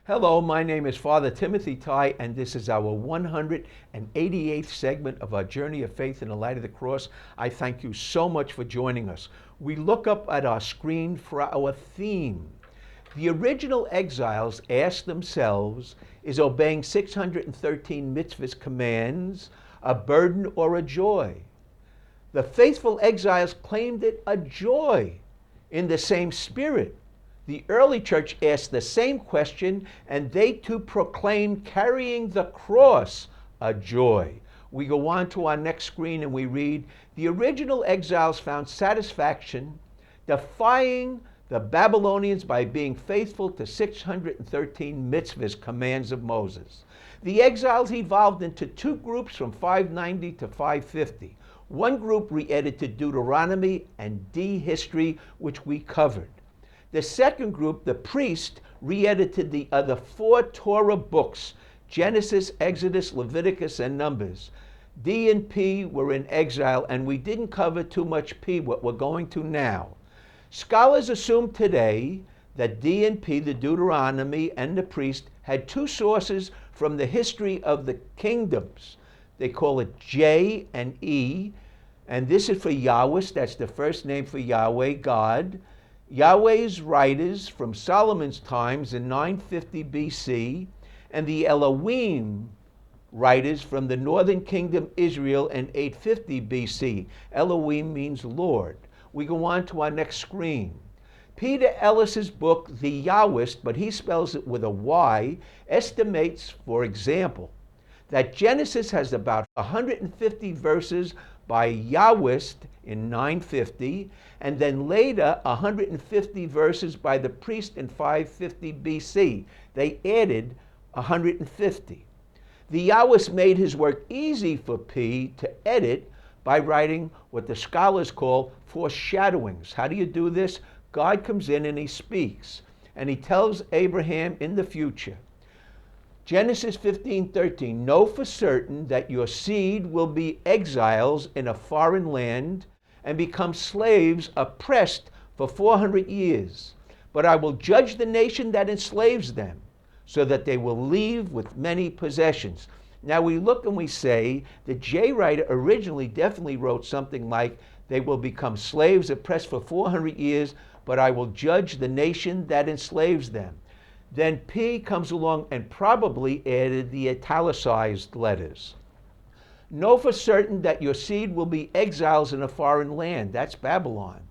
Hello, my name is Father Timothy Ty, and this is our 188th segment of our journey of faith in the light of the cross. I thank you so much for joining us. We look up at our screen for our theme. The original exiles asked themselves, is obeying 613 mitzvahs commands a burden or a joy? The faithful exiles claimed it a joy in the same spirit. The early church asked the same question, and they too proclaimed carrying the cross a joy. We go on to our next screen and we read, the original exiles found satisfaction defying the Babylonians by being faithful to 613 mitzvahs, commands of Moses. The exiles evolved into two groups from 590 to 550. One group re-edited Deuteronomy and history, which we covered. The second group, the priest, re-edited the other four Torah books, Genesis, Exodus, Leviticus, and Numbers. D and P were in exile, and we didn't cover too much P, what we're going to now. Scholars assume today that D and P, the Deuteronomy and the priest, had two sources from the history of the kingdoms. They call it J and E, and this is for Yahweh, that's the first name for Yahweh, God. Yahweh's writers from Solomon's times in 950 BC, and the Elohim writers from the northern kingdom Israel in 850 BC. Elohim means Lord. We go on to our next screen. Peter Ellis's book, The Yahwist, but he spells it with a Y, estimates, for example, that Genesis has about 150 verses by Yahwist in 950, and then later 150 verses by the priest in 550 BC. They added 150. The Yahwist made his work easy for P to edit by writing what the scholars call foreshadowings. How do you do this? God comes in and he speaks, and he tells Abraham in the future, Genesis 15:13, know for certain that your seed will be exiles in a foreign land and become slaves oppressed for 400 years. But I will judge the nation that enslaves them, so that they will leave with many possessions. Now we look and we say the J writer originally definitely wrote something like, they will become slaves oppressed for 400 years, but I will judge the nation that enslaves them. Then P comes along and probably added the italicized letters. Know for certain that your seed will be exiles in a foreign land. That's Babylon.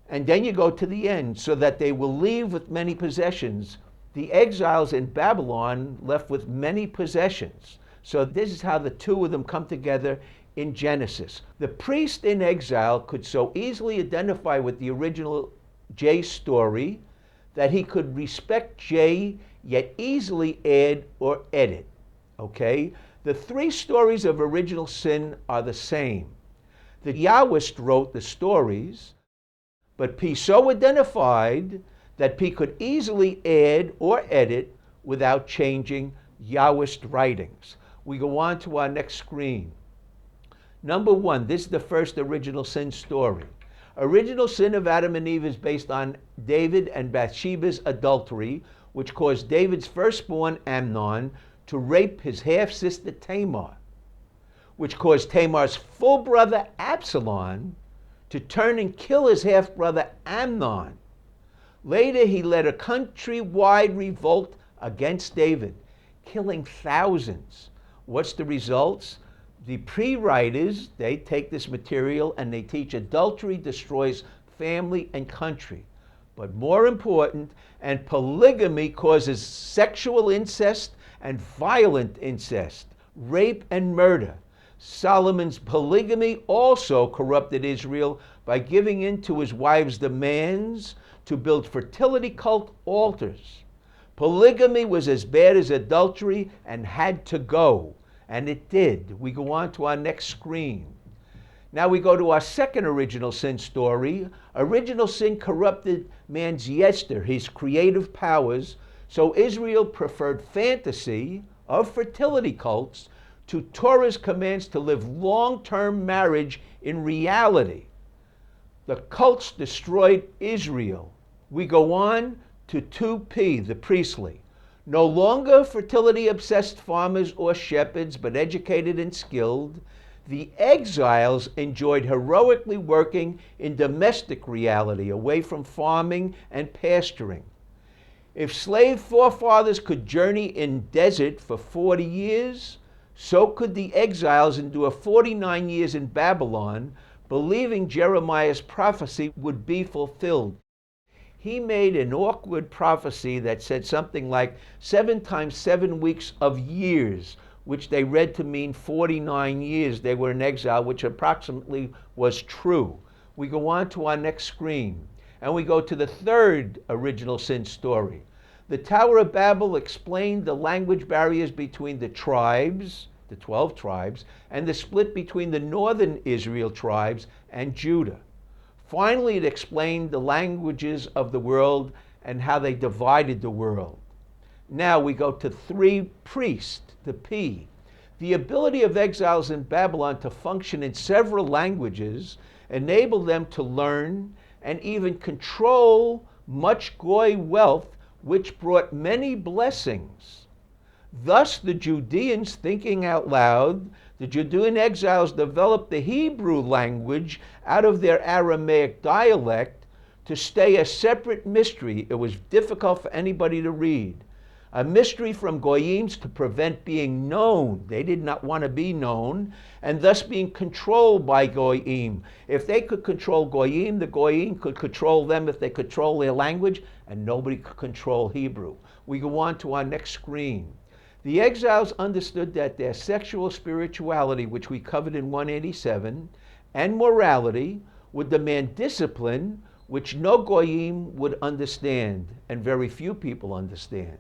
And then you go to the end, so that they will leave with many possessions. The exiles in Babylon left with many possessions. So this is how the two of them come together in Genesis. The priest in exile could so easily identify with the original J story that he could respect J, yet easily add or edit. Okay? The three stories of original sin are the same. The Yahwist wrote the stories, but P so identified that P could easily add or edit without changing Yahwist writings. We go on to our next screen. Number one, this is the first original sin story. Original sin of Adam and Eve is based on David and Bathsheba's adultery, which caused David's firstborn Amnon to rape his half-sister Tamar, which caused Tamar's full brother Absalom to turn and kill his half-brother Amnon. Later, he led a countrywide revolt against David, killing thousands. What's the results? The pre-writers, they take this material and they teach adultery destroys family and country. But more important, and polygamy causes sexual incest and violent incest, rape and murder. Solomon's polygamy also corrupted Israel by giving in to his wives' demands to build fertility cult altars. Polygamy was as bad as adultery and had to go. And it did. We go on to our next screen. Now we go to our second original sin story. Original sin corrupted man's yester, his creative powers, so Israel preferred fantasy of fertility cults to Torah's commands to live long-term marriage in reality. The cults destroyed Israel. We go on to 2P, the priestly. No longer fertility-obsessed farmers or shepherds, but educated and skilled, the exiles enjoyed heroically working in domestic reality, away from farming and pasturing. If slave forefathers could journey in desert for 40 years, so could the exiles endure 49 years in Babylon, believing Jeremiah's prophecy would be fulfilled. He made an awkward prophecy that said something like 7 times 7 weeks of years, which they read to mean 49 years they were in exile, which approximately was true. We go on to our next screen, and we go to the third original sin story. The Tower of Babel explained the language barriers between the tribes, the 12 tribes, and the split between the northern Israel tribes and Judah. Finally, it explained the languages of the world and how they divided the world. Now we go to 3 priests, the P. The ability of exiles in Babylon to function in several languages enabled them to learn and even control much goy wealth, which brought many blessings. Thus, the Judeans, thinking out loud, the Judean exiles developed the Hebrew language out of their Aramaic dialect to stay a separate mystery. It was difficult for anybody to read. A mystery from Goyims to prevent being known. They did not want to be known, and thus being controlled by Goyim. If they could control Goyim, the Goyim could control them if they control their language, and nobody could control Hebrew. We go on to our next screen. The exiles understood that their sexual spirituality, which we covered in 187, and morality would demand discipline, which no Goyim would understand, and very few people understand.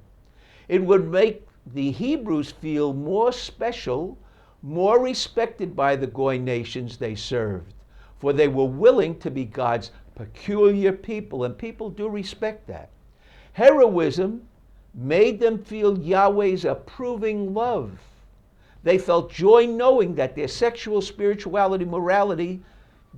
It would make the Hebrews feel more special, more respected by the Goy nations they served, for they were willing to be God's peculiar people, and people do respect that. Heroism made them feel Yahweh's approving love. They felt joy knowing that their sexual spirituality, morality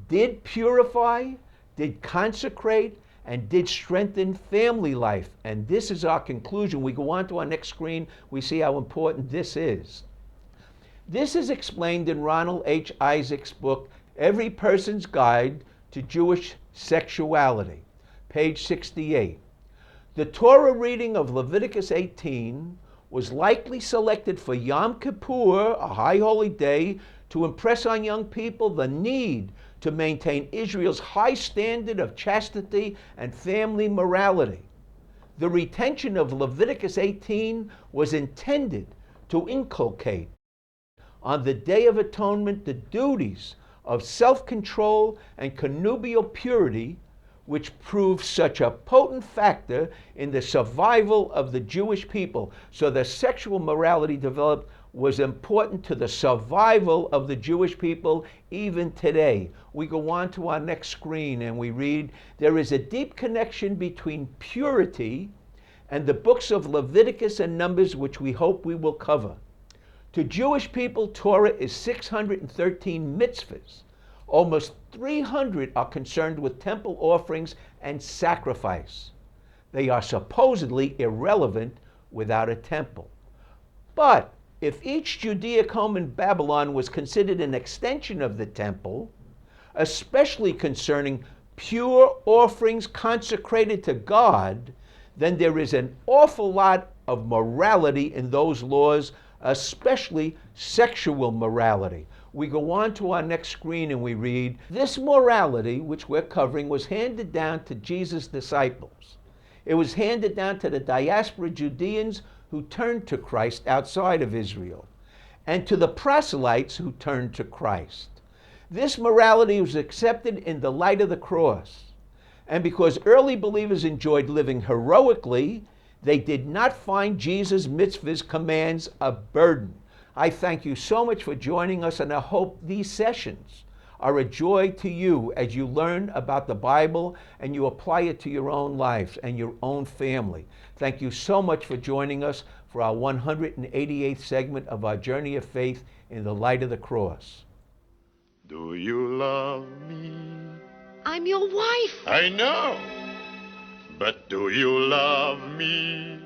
did purify, did consecrate, and did strengthen family life. And this is our conclusion. We go on to our next screen. We see how important this is. This is explained in Ronald H. Isaac's book, Every Person's Guide to Jewish Sexuality, page 68. The Torah reading of Leviticus 18 was likely selected for Yom Kippur, a high holy day, to impress on young people the need to maintain Israel's high standard of chastity and family morality. The retention of Leviticus 18 was intended to inculcate on the Day of Atonement the duties of self-control and connubial purity, which proved such a potent factor in the survival of the Jewish people. So the sexual morality developed was important to the survival of the Jewish people even today. We go on to our next screen and we read, there is a deep connection between purity and the books of Leviticus and Numbers, which we hope we will cover. To Jewish people, Torah is 613 mitzvahs. Almost 300 are concerned with temple offerings and sacrifice. They are supposedly irrelevant without a temple. But if each Judaic home in Babylon was considered an extension of the temple, especially concerning pure offerings consecrated to God, then there is an awful lot of morality in those laws, especially sexual morality. We go on to our next screen and we read, this morality, which we're covering, was handed down to Jesus' disciples. It was handed down to the diaspora Judeans who turned to Christ outside of Israel, and to the proselytes who turned to Christ. This morality was accepted in the light of the cross. And because early believers enjoyed living heroically, they did not find Jesus' mitzvahs commands a burden. I thank you so much for joining us, and I hope these sessions are a joy to you as you learn about the Bible and you apply it to your own life and your own family. Thank you so much for joining us for our 188th segment of our journey of faith in the light of the cross. Do you love me? I'm your wife. I know. But do you love me?